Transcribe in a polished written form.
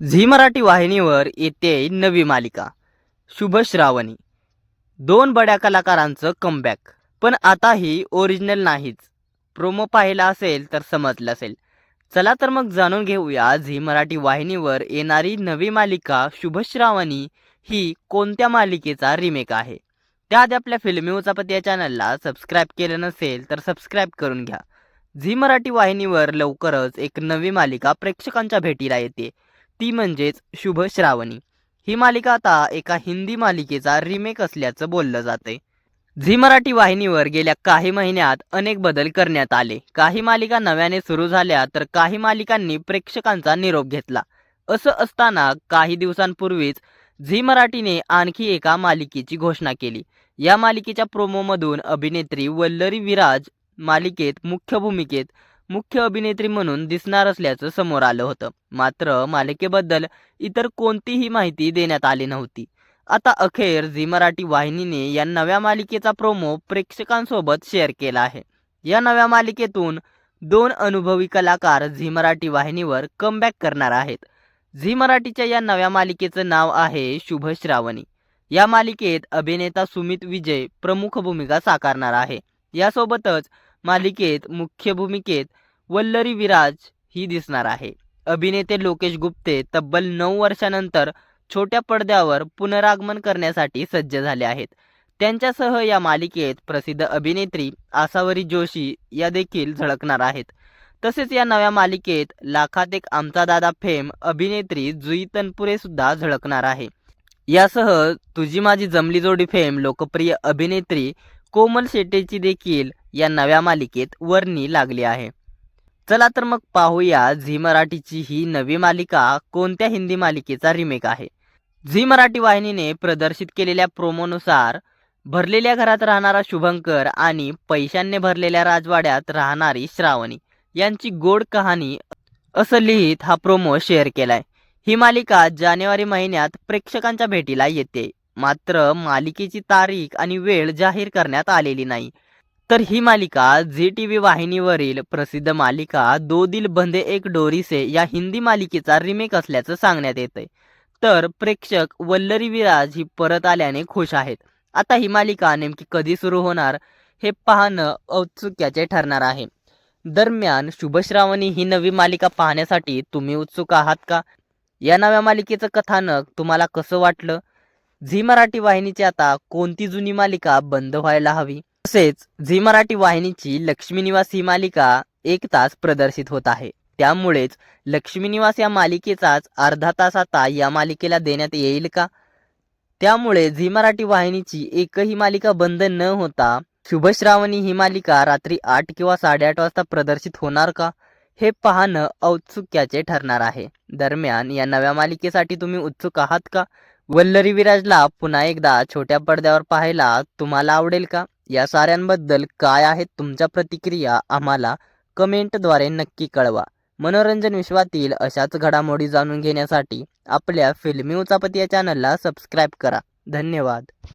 Zee Marathi वाहिनीवर येते नवी मालिका शुभ श्रावणी. दोन बड्या कलाकारांचं कमबॅक, पण आता ही ओरिजिनल नाहीच. प्रोमो पाहिला असेल तर समजलं असेल. चला तर मग जाणून घेऊया झी मराठी वाहिनीवर येणारी नवी मालिका शुभ श्रावणी ही कोणत्या मालिकेचा रिमेक आहे. त्याआधी आपल्या फिल्मी उचापत या चॅनलला सबस्क्राईब केलं नसेल तर सबस्क्राईब करून घ्या. झी मराठी वाहिनीवर लवकरच एक नवी मालिका प्रेक्षकांच्या भेटीला येते, ती म्हणजेच शुभ श्रावणी. ही मालिका आता एका हिंदी मालिकेचा रिमेक असल्याचं बोललं जाते. झी मराठी वाहिनीवर गेल्या काही महिन्यात अनेक बदल करण्यात आले. काही मालिका नव्याने सुरू झाल्या तर काही मालिकांनी प्रेक्षकांचा निरोप घेतला. असं असताना काही दिवसांपूर्वीच झी मराठीने आणखी एका मालिकेची घोषणा केली. या मालिकेच्या प्रोमोमधून अभिनेत्री वल्लरी विराज मालिकेत मुख्य अभिनेत्री म्हणून दिसणार असल्याचं समोर आलं होतं. मात्र मालिकेबद्दल इतर कोणतीही माहिती देण्यात आली नव्हती. आता अखेर झी मराठी वाहिनीने या नव्या मालिकेचा प्रोमो प्रेक्षकांसोबत शेअर केला आहे. या नव्या मालिकेतून दोन अनुभवी कलाकार झी मराठी वाहिनीवर कमबॅक करणार आहेत. झी मराठीच्या या नव्या मालिकेचं नाव आहे शुभ श्रावणी. या मालिकेत अभिनेता सुमित विजय प्रमुख भूमिका साकारणार आहे. यासोबतच मालिकेत मुख्य भूमिकेत वल्लरी विराज ही दिसणार आहे. अभिनेते लोकेश गुप्ते तब्बल 9 वर्षांनंतर छोट्या पडद्यावर पुनरागमन करण्यासाठी सज्ज झाले आहेत. त्यांच्यासह या मालिकेत प्रसिद्ध अभिनेत्री आसावरी जोशी या देखील झळकणार आहेत. तसेच या नव्या मालिकेत लाखात एक आमचा दादा फेम अभिनेत्री जुई तनपुरे सुद्धा झळकणार आहे. यासह तुझी माझी जमली जोडी फेम लोकप्रिय अभिनेत्री कोमल शेट्टीची देखील या नव्या मालिकेत वर्णी लागली आहे. चला तर मग पाहूया झी मराठीची ही नवी मालिका कोणत्या हिंदी मालिकेचा रिमेक आहे. झी मराठी वाहिनीने प्रदर्शित केलेल्या प्रोमोनुसार भरलेल्या घरात राहणारा शुभंकर आणि पैशांनी भरलेल्या राजवाड्यात राहणारी श्रावणी यांची गोड कहाणी असं लिहित हा प्रोमो शेअर केलाय. ही मालिका जानेवारी महिन्यात प्रेक्षकांच्या भेटीला येते. मात्र मालिकेची तारीख आणि वेळ जाहीर करण्यात आलेली नाही. तर ही मालिका झी टीव्ही वाहिनीवरील प्रसिद्ध मालिका दो दिल बंधे एक डोरी से या हिंदी मालिकेचा रिमेक असल्याचं सांगण्यात येतंय. तर प्रेक्षक वल्लरी विराज ही परत आल्याने खुश आहेत. आता ही मालिका नेमकी कधी सुरू होणार हे पाहणं औत्सुक्याचे ठरणार आहे. दरम्यान शुभ श्रावणी ही नवी मालिका पाहण्यासाठी तुम्ही उत्सुक आहात का? या नव्या मालिकेचं कथानक तुम्हाला कसं वाटलं? झी मराठी वाहिनीची आता कोणती जुनी मालिका बंद व्हायला हवी? तसेच झी मराठी वाहिनीची लक्ष्मी निवास ही मालिका 1 तास प्रदर्शित होत आहे. त्यामुळेच लक्ष्मी निवास या मालिकेचाच अर्धा तास आता या मालिकेला देण्यात येईल का? त्यामुळे झी मराठी वाहिनीची एकही मालिका बंद न होता शुभ श्रावणी ही मालिका रात्री 8 किंवा 8:30 वाजता प्रदर्शित होणार का? हे पाहणं औत्सुक्याचे ठरणार आहे. दरम्यान या नव्या मालिकेसाठी तुम्ही उत्सुक आहात का? वल्लरी विराजला पुन्हा एकदा छोट्या पडद्यावर पाहायला तुम्हाला आवडेल का? या साऱ्यांबद्दल काय आहेत तुमच्या प्रतिक्रिया आम्हाला कमेंटद्वारे नक्की कळवा. मनोरंजन विश्वातील अशाच घडामोडी जाणून घेण्यासाठी आपल्या फिल्मी उचापत या चॅनलला सबस्क्राईब करा. धन्यवाद.